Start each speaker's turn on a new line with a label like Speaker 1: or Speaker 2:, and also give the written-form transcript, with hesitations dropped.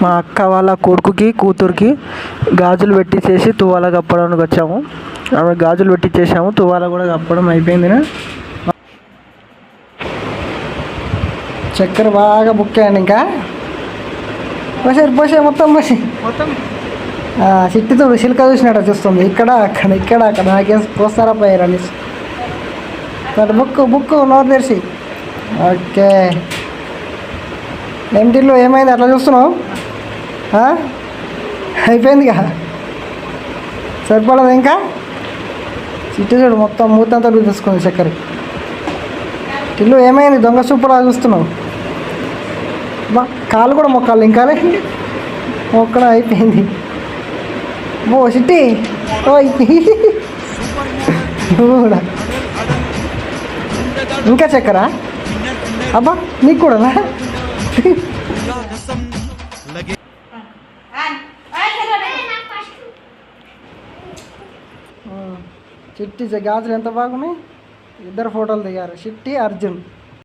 Speaker 1: మా అక్క వాళ్ళ కొడుకుకి కూతురికి గాజులు పెట్టించేసి తువ్వాల కప్పడానికి వచ్చాము. ఆమె గాజులు పెట్టించేసాము, తువ్వాల కూడా కప్పడం అయిపోయింది. చక్కెర బాగా బుక్ అయ్యండి. ఇంకా పోసే మొత్తం చిట్టితో సిల్క చూసినట్టు చూస్తుంది. ఇక్కడ అక్కడ నాకేం పోస్తారా పోయారని బుక్ నోరు తెరిచి. ఓకే, ఎంటీలో ఏమైంది అట్లా చూస్తున్నావు? అయిపోయిందిగా, సరిపడదు ఇంకా. చిట్టి చూడు మొత్తం మూతంతా చూసుకుంది చక్కెర. టిల్లు ఏమైంది? దొంగ సూపర్గా చూస్తున్నావు. కాలు కూడా మొక్కాలి, ఇంకా మొక్కడం అయిపోయింది. ఓ చిట్టి, ఓ కూడా ఇంకా చక్కెర? అబ్బా నీకు కూడా చిట్టి గాజులు ఎంత బాగున్నాయి. ఇద్దరు ఫోటోలు దిగారు, చిట్టి అర్జున్.